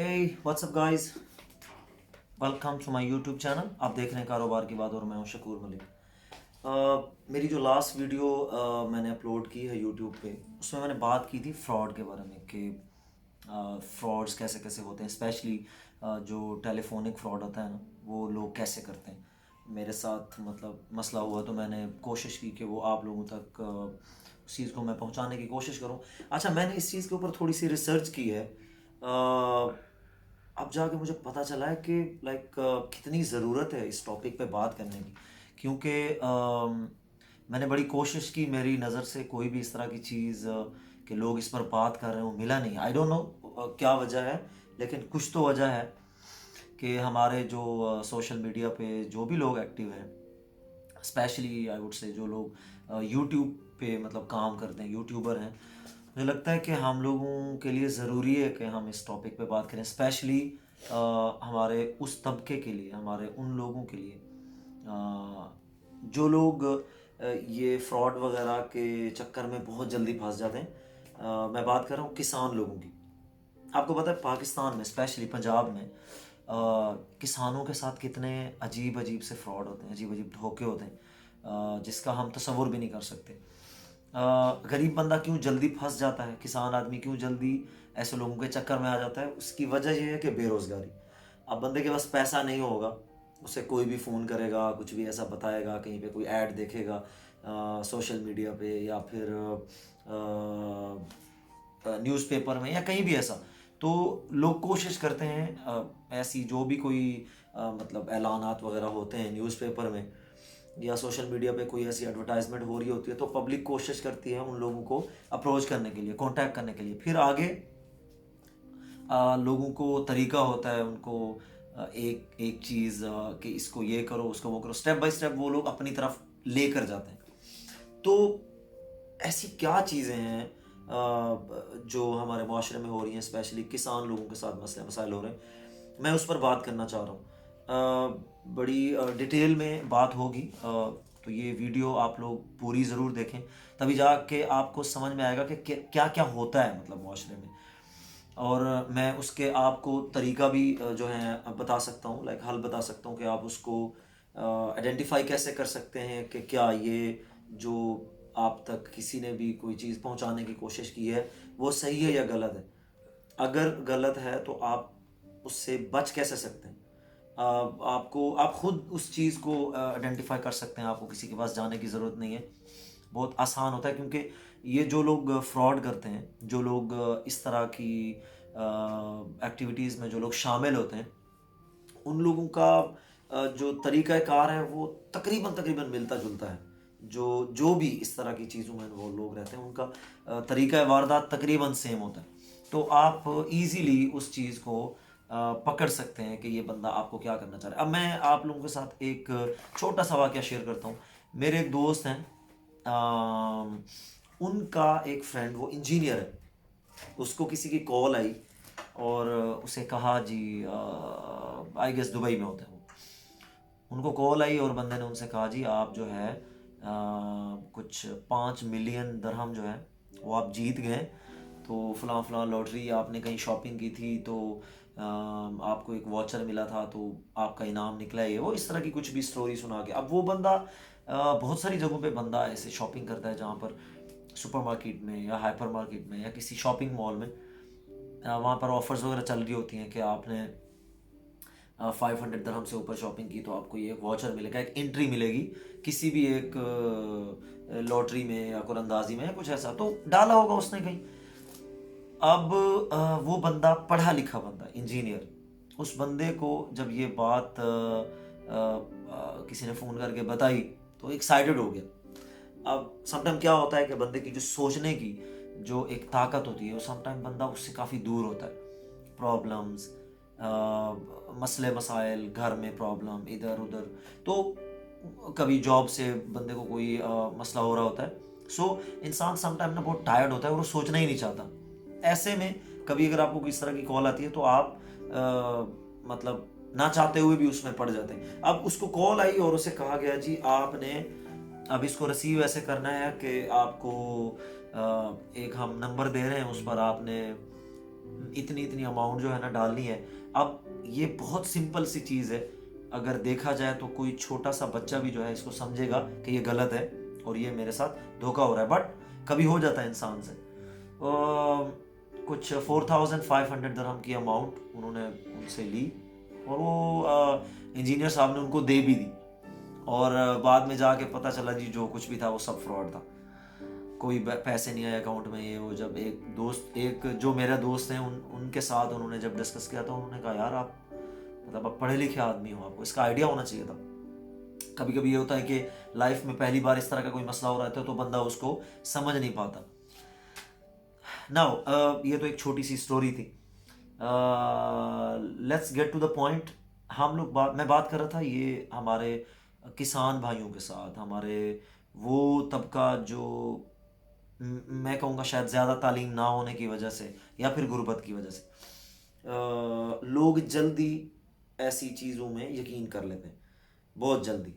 Hey, what's up guys? Welcome to my YouTube channel. आप देख रहे हैं कारोबार की बात और मैं हूं शकूर मलिक। मेरी जो लास्ट वीडियो मैंने अपलोड की है यूट्यूब पे, उसमें मैंने बात की थी फ्रॉड के बारे में कि फ्रॉड्स कैसे कैसे होते हैं, स्पेशली जो टेलीफोनिक फ्रॉड होता है ना, वो लोग कैसे करते हैं। मेरे साथ मतलब मसला हुआ तो मैंने कोशिश की कि वो आप लोगों तक उस चीज़ को मैं पहुंचाने की कोशिश करूं। अच्छा, मैंने इस चीज़ के ऊपर थोड़ी सी रिसर्च की है। अब जाके मुझे पता चला है कि कितनी ज़रूरत है इस टॉपिक पे बात करने की, क्योंकि मैंने बड़ी कोशिश की, मेरी नज़र से कोई भी इस तरह की चीज़ कि लोग इस पर बात कर रहे हो मिला नहीं। आई डोंट नो क्या वजह है, लेकिन कुछ तो वजह है कि हमारे जो सोशल मीडिया पे जो भी लोग एक्टिव हैं, स्पेशली आई वुड से जो लोग यूट्यूब पे मतलब काम करते हैं, यूट्यूबर हैं, मुझे लगता है कि हम लोगों के लिए ज़रूरी है कि हम इस टॉपिक पे बात करें, स्पेशली हमारे उस तबके के लिए, हमारे उन लोगों के लिए जो लोग ये फ्रॉड वगैरह के चक्कर में बहुत जल्दी फंस जाते हैं। मैं बात कर रहा हूँ किसान लोगों की। आपको पता है पाकिस्तान में, स्पेशली पंजाब में, किसानों के साथ कितने अजीब अजीब से फ्रॉड होते हैं, अजीब अजीब धोखे होते हैं, जिसका हम तसव्वुर भी नहीं कर सकते। गरीब बंदा क्यों जल्दी फंस जाता है, किसान आदमी क्यों जल्दी ऐसे लोगों के चक्कर में आ जाता है, उसकी वजह यह है कि बेरोज़गारी। अब बंदे के पास पैसा नहीं होगा, उसे कोई भी फ़ोन करेगा, कुछ भी ऐसा बताएगा, कहीं पे कोई ऐड देखेगा सोशल मीडिया पे या फिर न्यूज़पेपर में या कहीं भी ऐसा, तो लोग कोशिश करते हैं ऐसी जो भी कोई मतलब ऐलानात वगैरह होते हैं न्यूज़पेपर में या सोशल मीडिया पे, कोई ऐसी एडवर्टाइजमेंट हो रही होती है तो पब्लिक कोशिश करती है उन लोगों को अप्रोच करने के लिए, कांटेक्ट करने के लिए। फिर आगे लोगों को तरीका होता है उनको एक एक चीज़ कि इसको ये करो, उसको वो करो, स्टेप बाय स्टेप वो लोग अपनी तरफ लेकर जाते हैं। तो ऐसी क्या चीज़ें हैं जो हमारे माशरे में हो रही हैं, स्पेशली किसान लोगों के साथ मसले मसाइल हो रहे हैं, मैं उस पर बात करना चाह रहा हूँ। बड़ी डिटेल में बात होगी, तो ये वीडियो आप लोग पूरी ज़रूर देखें, तभी जाके आपको समझ में आएगा कि क्या क्या होता है मतलब माशरे में। और मैं उसके आपको तरीका भी जो है बता सकता हूँ, हल बता सकता हूँ कि आप उसको आइडेंटिफाई कैसे कर सकते हैं कि क्या ये जो आप तक किसी ने भी कोई चीज़ पहुंचाने की कोशिश की है वो सही है या गलत है। अगर गलत है तो आप उससे बच कैसे सकते हैं। आपको आप खुद उस चीज़ को आइडेंटिफाई कर सकते हैं, आपको किसी के पास जाने की ज़रूरत नहीं है। बहुत आसान होता है, क्योंकि ये जो लोग फ्रॉड करते हैं, जो लोग इस तरह की एक्टिविटीज़ में जो लोग शामिल होते हैं, उन लोगों का जो तरीक़ाकार है वो तकरीबन तकरीबन मिलता जुलता है। जो जो भी इस तरह की चीज़ों में वो लोग रहते हैं, उनका तरीक़ा वारदात तकरीबन सेम होता है। तो आप इजीली उस चीज़ को पकड़ सकते हैं कि ये बंदा आपको क्या करना चाह रहा है। अब मैं आप लोगों के साथ एक छोटा सा वाक़या शेयर करता हूँ। मेरे एक दोस्त हैं, उनका एक फ्रेंड वो इंजीनियर है, उसको किसी की कॉल आई और उसे कहा जी, आई गेस दुबई में होते हैं वो। उनको कॉल आई और बंदे ने उनसे कहा जी आप जो है कुछ 5 मिलियन दरहम जो है वो आप जीत गए, तो फ़लाँ फ़लाँ लॉटरी आपने कहीं शॉपिंग की थी तो आपको एक वाचर मिला था तो आपका इनाम निकला है। ये वो इस तरह की कुछ भी स्टोरी सुना के, अब वो बंदा बहुत सारी जगहों पे बंदा ऐसे शॉपिंग करता है, जहाँ पर सुपरमार्केट में या हाइपर मार्केट में या किसी शॉपिंग मॉल में वहाँ पर ऑफर्स वगैरह चल रही होती हैं कि आपने 500 दरहम से ऊपर शॉपिंग की तो आपको ये एक वाचर मिलेगा, एक एंट्री मिलेगी किसी भी एक लॉटरी में या कुरंदाजी में या कुछ ऐसा, तो डाला होगा उसने कहीं। अब वो बंदा पढ़ा लिखा बंदा, इंजीनियर, उस बंदे को जब ये बात किसी ने फ़ोन करके बताई तो एक्साइटेड हो गया। अब समटाइम क्या होता है कि बंदे की जो सोचने की जो एक ताकत होती है, वो समटाइम बंदा उससे काफ़ी दूर होता है। प्रॉब्लम्स, मसले मसाइल, घर में प्रॉब्लम, इधर उधर, तो कभी जॉब से बंदे को कोई मसला हो रहा होता है। सो इंसान समटाइम ना बहुत टायर्ड होता है और वो सोचना ही नहीं चाहता। ऐसे में कभी अगर आपको किस तरह की कॉल आती है तो आप मतलब ना चाहते हुए भी उसमें पड़ जाते हैं। अब उसको कॉल आई और उसे कहा गया जी आपने अब इसको रिसीव ऐसे करना है कि आपको एक हम नंबर दे रहे हैं, उस पर आपने इतनी इतनी अमाउंट जो है ना डालनी है। अब ये बहुत सिंपल सी चीज़ है, अगर देखा जाए तो कोई छोटा सा बच्चा भी जो है इसको समझेगा कि ये गलत है और ये मेरे साथ धोखा हो रहा है, बट कभी हो जाता है इंसान से। कुछ 4500 दरहम की अमाउंट उन्होंने उनसे ली और वो इंजीनियर साहब ने उनको दे भी दी, और बाद में जाके पता चला जी जो कुछ भी था वो सब फ्रॉड था, कोई पैसे नहीं आए अकाउंट में, ये वो। जब एक जो मेरा दोस्त हैं उनके साथ उन्होंने जब डिस्कस किया तो उन्होंने कहा यार आप मतलब आप पढ़े लिखे आदमी हो, आपको इसका आइडिया होना चाहिए था। कभी कभी ये होता है कि लाइफ में पहली बार इस तरह का कोई मसला हो रहा है तो बंदा उसको समझ नहीं पाता। नाउ ये तो एक छोटी सी स्टोरी थी। Let's get to the point. मैं बात कर रहा था ये हमारे किसान भाइयों के साथ, हमारे वो तबका जो मैं कहूँगा शायद ज़्यादा तालीम ना होने की वजह से या फिर गुर्बत की वजह से लोग जल्दी ऐसी चीज़ों में यकीन कर लेते हैं, बहुत जल्दी।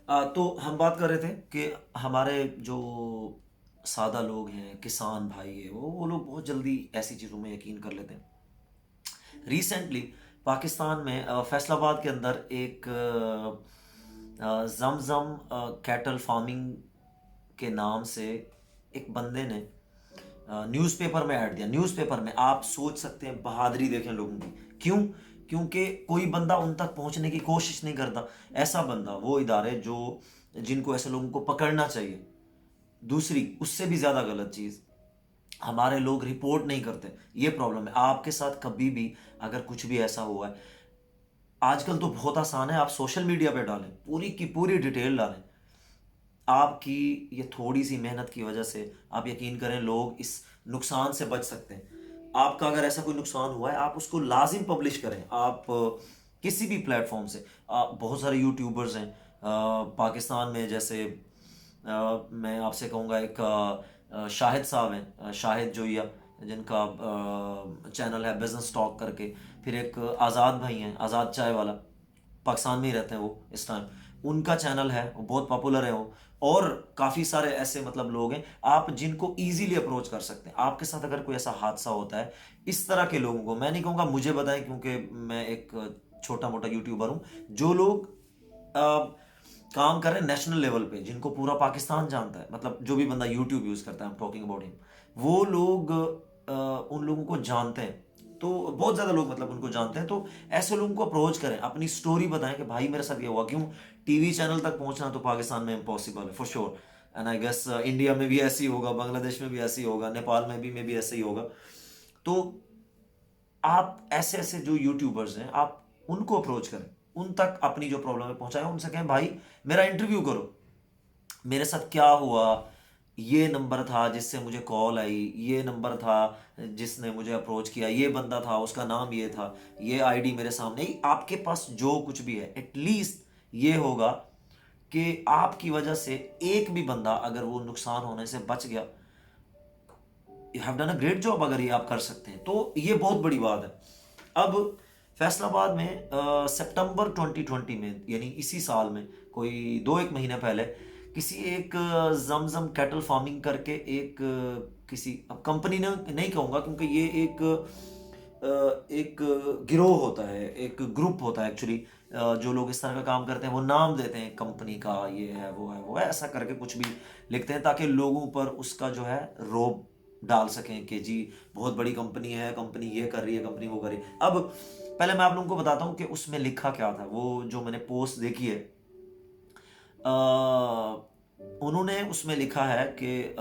तो हम बात कर रहे थे कि हमारे जो सादा लोग हैं, किसान भाई है, वो लोग बहुत जल्दी ऐसी चीज़ों में यकीन कर लेते हैं। रिसेंटली पाकिस्तान में फैसलाबाद के अंदर एक जमजम कैटल फार्मिंग के नाम से एक बंदे ने न्यूज़पेपर में ऐड दिया। न्यूज़पेपर में आप सोच सकते हैं बहादुरी देखें लोगों की, क्यों? क्योंकि कोई बंदा उन तक पहुंचने की कोशिश नहीं करता। ऐसा बंदा, वो इदारे जो जिनको ऐसे लोगों को पकड़ना चाहिए। दूसरी उससे भी ज़्यादा गलत चीज़, हमारे लोग रिपोर्ट नहीं करते। ये प्रॉब्लम है। आपके साथ कभी भी अगर कुछ भी ऐसा हुआ है, आजकल तो बहुत आसान है, आप सोशल मीडिया पे डालें, पूरी की पूरी डिटेल डालें। आपकी ये थोड़ी सी मेहनत की वजह से आप यकीन करें लोग इस नुकसान से बच सकते हैं। आपका अगर ऐसा कोई नुकसान हुआ है आप उसको लाजिम पब्लिश करें। आप किसी भी प्लेटफॉर्म से, बहुत सारे यूट्यूबर्स हैं पाकिस्तान में, जैसे मैं आपसे कहूँगा एक शाहिद साहब हैं, शाहिद जोइया, जिनका चैनल है बिजनेस टॉक करके। फिर एक आज़ाद भाई हैं, आज़ाद चाय वाला, पाकिस्तान में ही रहते हैं वो इस टाइम, उनका चैनल है, वो बहुत पॉपुलर है वो। और काफ़ी सारे ऐसे मतलब लोग हैं आप जिनको इजीली अप्रोच कर सकते हैं। आपके साथ अगर कोई ऐसा हादसा होता है, इस तरह के लोगों को, मैं नहीं कहूँगा मुझे बताएं क्योंकि मैं एक छोटा मोटा यूट्यूबर हूँ, जो लोग काम कर रहे हैं नेशनल लेवल पे, जिनको पूरा पाकिस्तान जानता है, मतलब जो भी बंदा यूट्यूब यूज़ करता है, I am talking about him, वो लोग उन लोगों को जानते हैं। तो बहुत ज़्यादा लोग मतलब उनको जानते हैं। तो ऐसे लोगों को अप्रोच करें, अपनी स्टोरी बताएं कि भाई मेरे साथ ये हुआ। क्यों? टीवी चैनल तक पहुंचना तो पाकिस्तान में इम्पॉसिबल है for sure, and I guess India में भी ऐसे ही होगा, बांग्लादेश में भी ऐसे ही होगा, नेपाल में भी ऐसे ही होगा। तो आप ऐसे ऐसे जो यूट्यूबर्स हैं आप उनको अप्रोच करें, उन तक अपनी जो प्रॉब्लम है पहुंचाएं, उनसे कहें भाई मेरा इंटरव्यू करो, मेरे साथ क्या हुआ, ये नंबर था जिससे मुझे कॉल आई, ये नंबर था जिसने मुझे अप्रोच किया, ये बंदा था, उसका नाम ये था, ये आईडी मेरे सामने ही। आपके पास जो कुछ भी है एटलीस्ट ये होगा कि आपकी वजह से एक भी बंदा अगर वो नुकसान होने से बच गया, you have done a great job. अगर ये आप कर सकते हैं तो ये बहुत बड़ी बात है। अब फैसलाबाद में सितंबर 2020 में, यानी इसी साल में, कोई 2-1 महीने पहले, किसी एक जमजम कैटल फार्मिंग करके एक किसी, अब कंपनी ने नहीं कहूँगा क्योंकि ये एक गिरोह होता है, एक ग्रुप होता है एक्चुअली, जो लोग इस तरह का काम करते हैं वो नाम देते हैं कंपनी का, ये है वो है, ऐसा करके कुछ भी लिखते हैं ताकि लोगों पर उसका जो है रोब डाल सकें कि जी बहुत बड़ी कंपनी है, कंपनी ये कर रही है, कंपनी वो कर रही है। अब पहले मैं आप लोगों को बताता हूँ कि उसमें लिखा क्या था। वो जो मैंने पोस्ट देखी है, उन्होंने उसमें लिखा है कि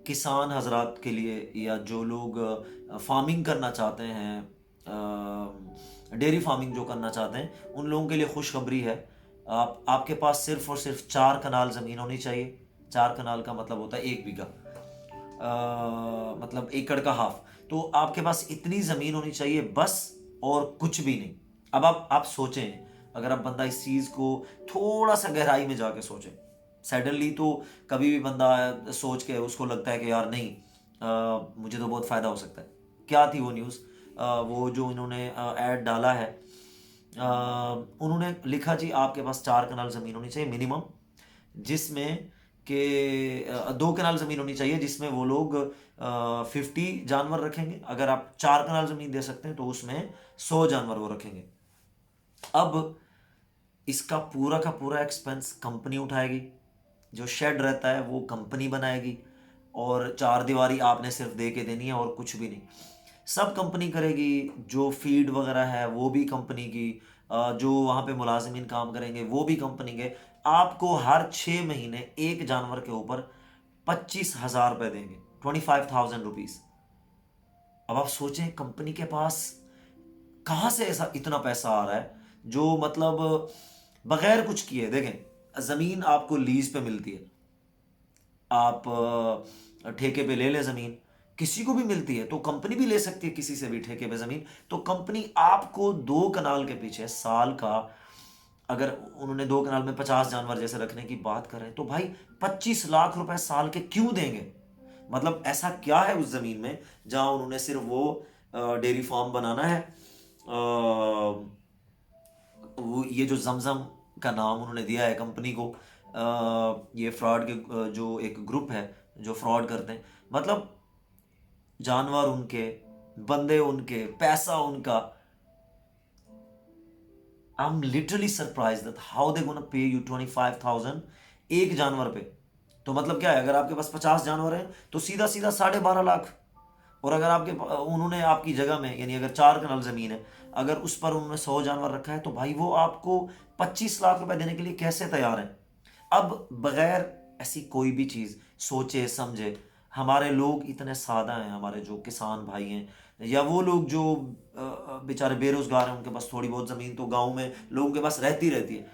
किसान हजरात के लिए, या जो लोग फार्मिंग करना चाहते हैं, डेयरी फार्मिंग जो करना चाहते हैं, उन लोगों के लिए खुशखबरी है। आपके पास सिर्फ और सिर्फ 4 कनाल ज़मीन होनी चाहिए। 4 कनाल का मतलब होता है 1 बीघा, मतलब एकड़ का हाफ। तो आपके पास इतनी ज़मीन होनी चाहिए बस, और कुछ भी नहीं। अब आप सोचें, अगर आप बंदा इस चीज़ को थोड़ा सा गहराई में जाके सोचें, सडनली तो कभी भी बंदा सोच के उसको लगता है कि यार नहीं, मुझे तो बहुत फ़ायदा हो सकता है। क्या थी वो न्यूज़, वो जो इन्होंने ऐड डाला है, उन्होंने लिखा जी आपके पास 4 कनाल ज़मीन होनी चाहिए मिनिमम, जिसमें कि 2 कनाल ज़मीन होनी चाहिए जिसमें वो लोग 50 जानवर रखेंगे। अगर आप 4 कनाल ज़मीन दे सकते हैं तो उसमें 100 जानवर वो रखेंगे। अब इसका पूरा का पूरा एक्सपेंस कंपनी उठाएगी, जो शेड रहता है वो कंपनी बनाएगी, और चार दीवारी आपने सिर्फ दे के देनी है और कुछ भी नहीं। सब कंपनी करेगी, जो फीड वगैरह है वो भी कंपनी की, जो वहाँ पे मुलाजिमीन काम करेंगे वो भी कंपनी के। आपको हर 6 महीने एक जानवर के ऊपर 25,000 रुपये देंगे, 25,000 रुपीज़। अब आप सोचें कंपनी के पास कहाँ से ऐसा इतना पैसा आ रहा है, जो मतलब बगैर कुछ किए। देखें, ज़मीन आपको लीज पे मिलती है, आप ठेके पे ले लें ज़मीन, किसी को भी मिलती है, तो कंपनी भी ले सकती है किसी से भी ठेके पे ज़मीन। तो कंपनी आपको 2 कनाल के पीछे साल का, अगर उन्होंने 2 कनाल में 50 जानवर जैसे रखने की बात करें, तो भाई 25 लाख रुपए साल के क्यों देंगे? मतलब ऐसा क्या है उस ज़मीन में जहां उन्होंने सिर्फ वो डेयरी फार्म बनाना है, वो ये जो जमजम का नाम उन्होंने दिया है कंपनी को, ये फ्रॉड के जो एक ग्रुप है जो फ्रॉड करते हैं, मतलब जानवर उनके, बंदे उनके, पैसा उनका। I am literally surprise that how they gonna pay you 25,000 एक जानवर पे। तो मतलब क्या है, अगर आपके पास 50 जानवर हैं तो सीधा सीधा 12.5 लाख। और अगर आपके उन्होंने आपकी जगह में, यानी अगर 4 कनाल ज़मीन है, अगर उस पर उन्होंने 100 जानवर रखा है, तो भाई वो आपको 25 लाख रुपए देने के लिए कैसे तैयार हैं? अब बगैर ऐसी कोई भी चीज़ सोचे समझे, हमारे लोग इतने सादा हैं, हमारे जो किसान भाई हैं, या वो लोग जो बेचारे बेरोजगार हैं, उनके पास थोड़ी बहुत ज़मीन तो गांव में लोगों के पास रहती है।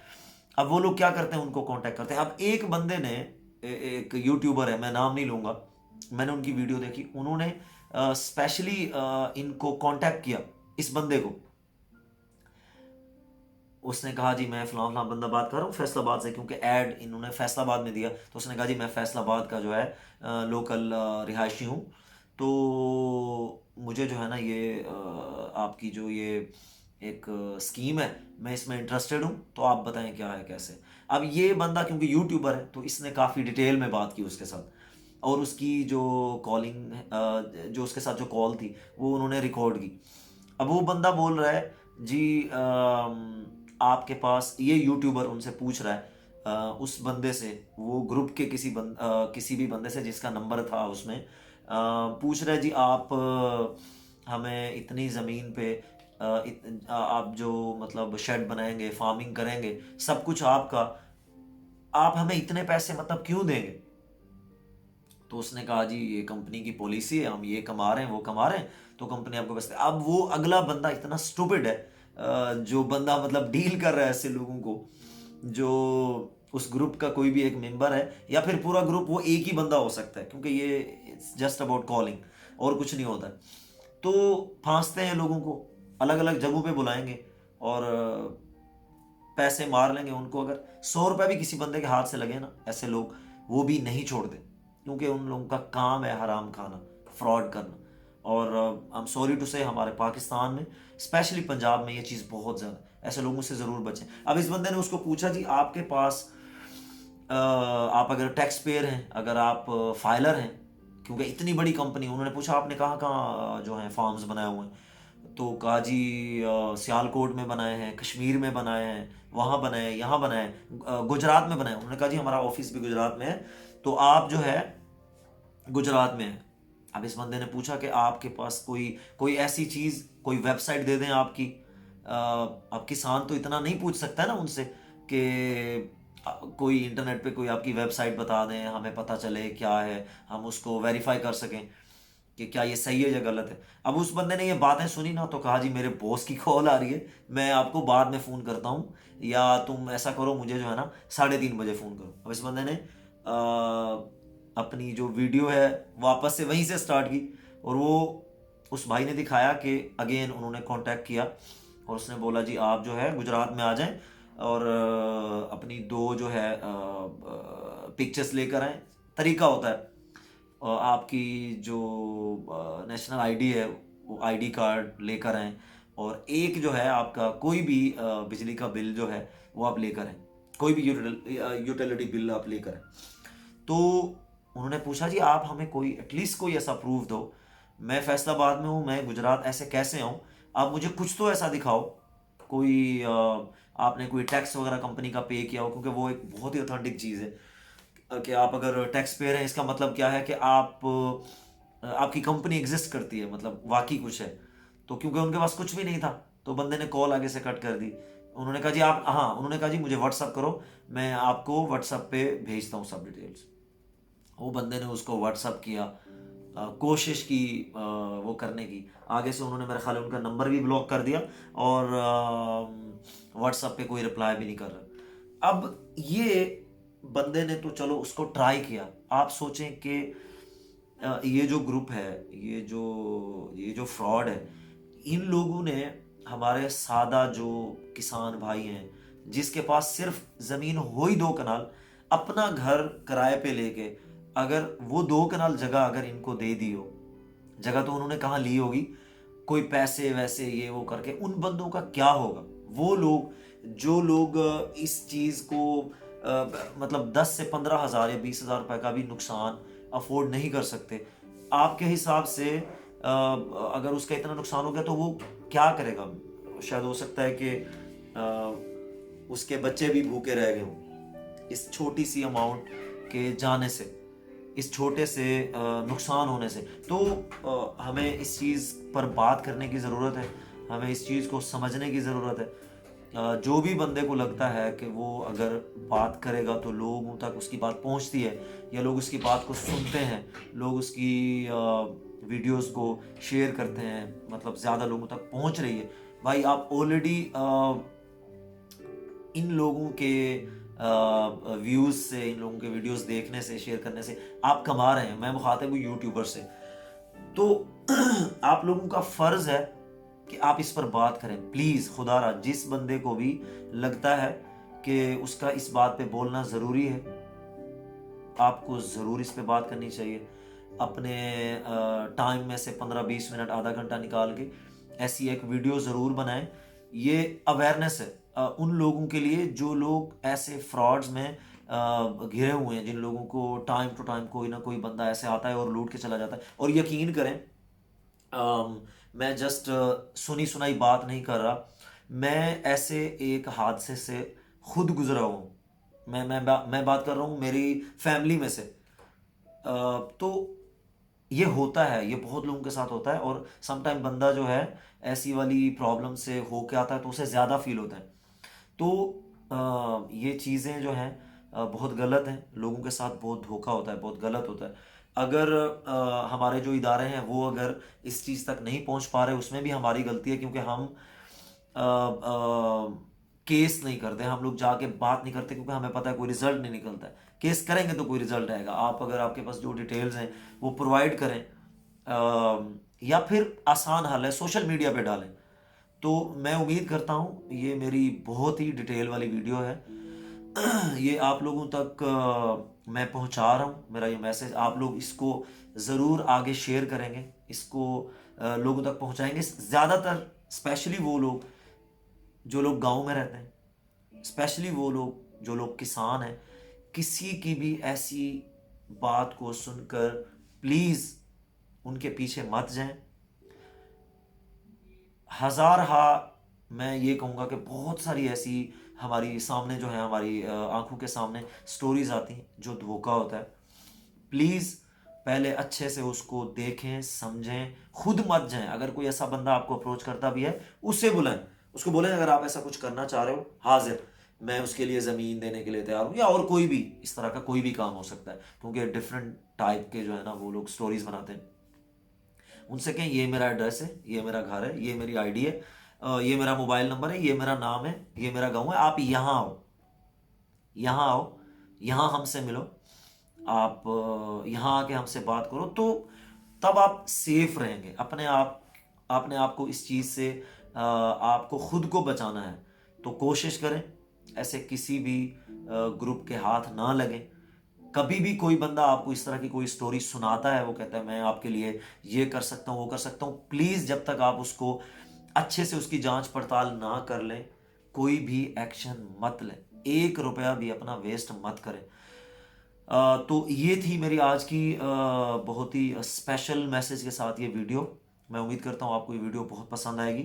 अब वो लोग क्या करते हैं, उनको कांटेक्ट करते हैं। अब एक बंदे ने, एक यूट्यूबर है, मैं नाम नहीं लूँगा, मैंने उनकी वीडियो देखी, उन्होंने स्पेशली इनको कांटेक्ट किया, इस बंदे को। उसने कहा जी मैं फलां फलां बंदा बात कर रहा हूँ फैसलाबाद से, क्योंकि ऐड इन्होंने फैसलाबाद में दिया, तो उसने कहा जी मैं फैसलाबाद का जो है लोकल रिहायशी हूँ, तो मुझे जो है ना ये आपकी जो ये एक स्कीम है, मैं इसमें इंटरेस्टेड हूँ, तो आप बताएं क्या है कैसे। अब ये बंदा क्योंकि यूट्यूबर है, तो इसने काफ़ी डिटेल में बात की उसके साथ, और उसकी जो कॉलिंग, जो उसके साथ जो कॉल थी वो उन्होंने रिकॉर्ड की। अब वो बंदा बोल रहा है जी, आपके पास, ये यूट्यूबर उनसे पूछ रहा है उस बंदे से, वो ग्रुप के किसी भी बंदे से जिसका नंबर था उसमें, पूछ रहा है जी आप हमें इतनी ज़मीन पे आप जो मतलब शेड बनाएंगे, फार्मिंग करेंगे, सब कुछ आपका, आप हमें इतने पैसे मतलब क्यों देंगे? तो उसने कहा जी ये कंपनी की पॉलिसी है, हम ये कमा रहे हैं वो कमा रहे हैं, तो कंपनी आपको पैसे। अब वो अगला बंदा इतना स्टूपिड है, जो बंदा मतलब डील कर रहा है ऐसे लोगों को, जो उस ग्रुप का कोई भी एक मेंबर है, या फिर पूरा ग्रुप वो एक ही बंदा हो सकता है, क्योंकि ये इट्स जस्ट अबाउट कॉलिंग और कुछ नहीं होता है। तो फांसते हैं लोगों को, अलग अलग जगहों पे बुलाएंगे और पैसे मार लेंगे उनको। अगर 100 रुपये भी किसी बंदे के हाथ से लगे ना, ऐसे लोग वो भी नहीं छोड़ते, क्योंकि उन लोगों का काम है हराम खाना, फ्रॉड करना। और आई एम सॉरी टू से हमारे पाकिस्तान में, स्पेशली पंजाब में, ये चीज़ बहुत ज़्यादा, ऐसे लोगों से ज़रूर बचें। अब इस बंदे ने उसको पूछा जी आपके पास आप अगर टैक्स पेयर हैं, अगर आप फाइलर हैं, क्योंकि इतनी बड़ी कंपनी, उन्होंने पूछा आपने कहाँ कहाँ जो हैं फार्म्स बनाए हुए हैं, तो कहा जी सियालकोट में बनाए हैं, कश्मीर में बनाए हैं, वहाँ बनाए हैं, यहाँ बनाए हैं, गुजरात में बनाए हैं। उन्होंने कहा जी हमारा ऑफिस भी गुजरात में है, तो आप जो है गुजरात में है। अब इस बंदे ने पूछा कि आपके पास कोई कोई ऐसी चीज़, कोई वेबसाइट दे दें आपकी। अब किसान तो इतना नहीं पूछ सकता है ना उनसे कि कोई इंटरनेट पे कोई आपकी वेबसाइट बता दें, हमें पता चले क्या है, हम उसको वेरीफाई कर सकें कि क्या ये सही है या गलत है। अब उस बंदे ने ये बातें सुनी ना, तो कहा जी मेरे बॉस की कॉल आ रही है, मैं आपको बाद में फ़ोन करता हूँ, या तुम ऐसा करो मुझे जो है ना 3:30 बजे फ़ोन करो। अब इस बंदे ने अपनी जो वीडियो है वापस से वहीं से स्टार्ट की, और वो उस भाई ने दिखाया कि अगेन उन्होंने कांटेक्ट किया, और उसने बोला जी आप जो है गुजरात में आ जाएं, और अपनी 2 जो है पिक्चर्स लेकर आएँ। तरीका होता है, आपकी जो नेशनल आईडी है वो आईडी कार्ड लेकर आएँ, और एक जो है आपका कोई भी बिजली का बिल जो है वो आप लेकर आएँ, कोई भी यूटिलिटी बिल आप लेकर आएँ। तो उन्होंने पूछा जी आप हमें कोई एटलीस्ट कोई ऐसा प्रूफ दो, मैं फैसलाबाद में हूँ, मैं गुजरात, ऐसे कैसे आऊँ, आप मुझे कुछ तो ऐसा दिखाओ, कोई आपने कोई टैक्स वगैरह कंपनी का पे किया हो, क्योंकि वो एक बहुत ही ऑथेंटिक चीज़ है कि आप अगर टैक्स पेयर हैं इसका मतलब क्या है कि आप आपकी कंपनी एग्जिस्ट करती है, मतलब वाकई कुछ है। तो क्योंकि उनके पास कुछ भी नहीं था तो बंदे ने कॉल आगे से कट कर दी। उन्होंने कहा जी आप, हाँ उन्होंने कहा जी मुझे व्हाट्सअप करो, मैं आपको व्हाट्सअप पे भेजता हूँ सब डिटेल्स। वो बंदे ने उसको व्हाट्सअप किया, कोशिश की वो करने की, आगे से उन्होंने मेरे ख्याल है उनका नंबर भी ब्लॉक कर दिया और व्हाट्सअप पे कोई रिप्लाई भी नहीं कर रहा। अब ये बंदे ने तो चलो उसको ट्राई किया, आप सोचें कि ये जो ग्रुप है, ये जो फ्रॉड है, इन लोगों ने हमारे सादा जो किसान भाई हैं जिसके पास सिर्फ ज़मीन हो ही 2 कनाल, अपना घर किराए पे लेके, अगर वो 2 कनाल जगह अगर इनको दे दी हो, जगह तो उन्होंने कहाँ ली होगी, कोई पैसे वैसे ये वो करके, उन बंदों का क्या होगा। वो लोग जो लोग इस चीज़ को मतलब 10 से 15 हज़ार या 20 हज़ार रुपए का भी नुकसान अफोर्ड नहीं कर सकते, आपके हिसाब से अगर उसका इतना नुकसान हो गया तो वो क्या करेगा। शायद हो सकता है कि उसके बच्चे भी भूखे रह गए हों इस छोटी सी अमाउंट के जाने से, इस छोटे से नुकसान होने से। तो हमें इस चीज़ पर बात करने की ज़रूरत है, हमें इस चीज़ को समझने की ज़रूरत है। जो भी बंदे को लगता है कि वो अगर बात करेगा तो लोगों तक उसकी बात पहुंचती है, या लोग उसकी बात को सुनते हैं, लोग उसकी वीडियोस को शेयर करते हैं, मतलब ज़्यादा लोगों तक पहुंच रही है, भाई आप ऑलरेडी इन लोगों के व्यूज़ से, इन लोगों के वीडियोस देखने से, शेयर करने से आप कमा रहे हैं। मैं मुखातिब हूँ यूट्यूबर से, तो आप लोगों का फ़र्ज़ है कि आप इस पर बात करें प्लीज़। खुदारा जिस बंदे को भी लगता है कि उसका इस बात पे बोलना ज़रूरी है, आपको ज़रूर इस पे बात करनी चाहिए। अपने टाइम में से 15-20 मिनट, आधा घंटा निकाल के ऐसी एक वीडियो ज़रूर बनाएं। ये अवेयरनेस है उन लोगों के लिए जो लोग ऐसे फ्रॉड्स में घिरे हुए हैं, जिन लोगों को टाइम टू टाइम कोई ना कोई बंदा ऐसे आता है और लूट के चला जाता है। और यकीन करें, मैं जस्ट सुनी सुनाई बात नहीं कर रहा, मैं ऐसे एक हादसे से खुद गुजरा हूँ। मैं बात कर रहा हूँ मेरी फैमिली में से। तो ये होता है, ये बहुत लोगों के साथ होता है, और समटाइम बंदा जो है ऐसी वाली प्रॉब्लम से होके आता है तो उसे ज़्यादा फील होता है। तो ये चीज़ें जो हैं बहुत गलत हैं, लोगों के साथ बहुत धोखा होता है, बहुत गलत होता है। अगर हमारे जो इदारे हैं वो अगर इस चीज़ तक नहीं पहुंच पा रहे, उसमें भी हमारी गलती है, क्योंकि हम केस नहीं करते, हम लोग जाके बात नहीं करते, क्योंकि हमें पता है कोई रिजल्ट नहीं निकलता है। केस करेंगे तो कोई रिजल्ट आएगा, आप अगर आपके पास जो डिटेल्स हैं वो प्रोवाइड करें, या फिर आसान हल है सोशल मीडिया पे डालें। तो मैं उम्मीद करता हूँ ये मेरी बहुत ही डिटेल वाली वीडियो है, ये आप लोगों तक मैं पहुँचा रहा हूँ मेरा ये मैसेज। आप लोग इसको ज़रूर आगे शेयर करेंगे, इसको लोगों तक पहुँचाएंगे, ज़्यादातर स्पेशली वो लोग जो लोग गांव में रहते हैं, स्पेशली वो लोग जो लोग किसान हैं। किसी की भी ऐसी बात को सुनकर प्लीज़ उनके पीछे मत जाएं। हजार हा मैं ये कहूँगा कि बहुत सारी ऐसी हमारी सामने जो है, हमारी आंखों के सामने स्टोरीज आती हैं जो धोखा होता है। प्लीज़ पहले अच्छे से उसको देखें, समझें, खुद मत जाएं। अगर कोई ऐसा बंदा आपको अप्रोच करता भी है, उससे बुलाएं, उसको बोलें अगर आप ऐसा कुछ करना चाह रहे हो, हाजिर, मैं उसके लिए ज़मीन देने के लिए तैयार हूँ, या और कोई भी इस तरह का कोई भी काम हो सकता है, क्योंकि डिफरेंट टाइप के जो है ना वो लोग स्टोरीज बनाते हैं। उनसे कहें ये मेरा एड्रेस है, ये मेरा घर है, ये मेरी आईडी है, ये मेरा मोबाइल नंबर है, ये मेरा नाम है, ये मेरा गांव है, आप यहाँ आओ, यहाँ आओ, यहाँ हमसे मिलो, आप यहाँ आके हमसे बात करो, तो तब आप सेफ रहेंगे। अपने आप को इस चीज़ से आपको खुद को बचाना है, तो कोशिश करें ऐसे किसी भी ग्रुप के हाथ ना लगें। कभी भी कोई बंदा आपको इस तरह की कोई स्टोरी सुनाता है, वो कहता है मैं आपके लिए ये कर सकता हूँ, वो कर सकता हूँ, प्लीज़ जब तक आप उसको अच्छे से उसकी जांच पड़ताल ना कर लें, कोई भी एक्शन मत लें, 1 रुपया भी अपना वेस्ट मत करें। तो ये थी मेरी आज की बहुत ही स्पेशल मैसेज के साथ ये वीडियो। मैं उम्मीद करता हूँ आपको ये वीडियो बहुत पसंद आएगी।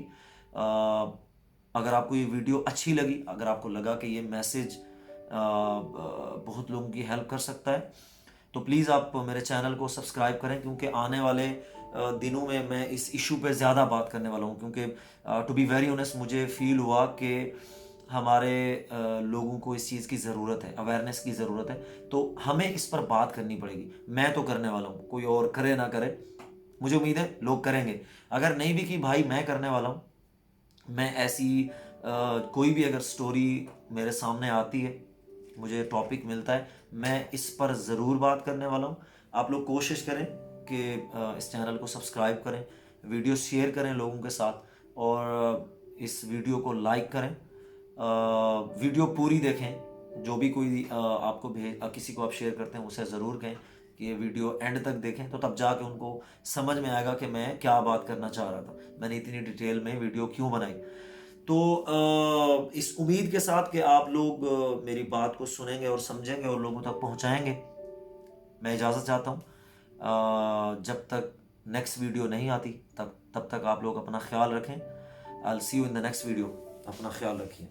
अगर आपको ये वीडियो अच्छी लगी, अगर आपको लगा कि ये मैसेज बहुत लोगों की हेल्प कर सकता है, तो प्लीज़ आप मेरे चैनल को सब्सक्राइब करें, क्योंकि आने वाले दिनों में मैं इस इशू पे ज़्यादा बात करने वाला हूँ। क्योंकि टू बी वेरी ऑनेस्ट, मुझे फील हुआ कि हमारे लोगों को इस चीज़ की ज़रूरत है, अवेयरनेस की ज़रूरत है। तो हमें इस पर बात करनी पड़ेगी। मैं तो करने वाला हूँ, कोई और करे ना करे, मुझे उम्मीद है लोग करेंगे। अगर नहीं भी की भाई, मैं करने वाला हूँ। मैं ऐसी कोई भी अगर स्टोरी मेरे सामने आती है, मुझे टॉपिक मिलता है, मैं इस पर ज़रूर बात करने वाला हूँ। आप लोग कोशिश करें कि इस चैनल को सब्सक्राइब करें, वीडियो शेयर करें लोगों के साथ, और इस वीडियो को लाइक करें। वीडियो पूरी देखें। जो भी कोई आपको किसी को आप शेयर करते हैं, उसे ज़रूर कहें कि ये वीडियो एंड तक देखें, तो तब जाके उनको समझ में आएगा कि मैं क्या बात करना चाह रहा था, मैंने इतनी डिटेल में वीडियो क्यों बनाई। तो इस उम्मीद के साथ कि आप लोग मेरी बात को सुनेंगे और समझेंगे और लोगों तक पहुंचाएंगे, मैं इजाज़त चाहता हूँ। जब तक नेक्स्ट वीडियो नहीं आती, तब तक आप लोग अपना ख्याल रखें। I will see you in the next video. अपना ख्याल रखिए।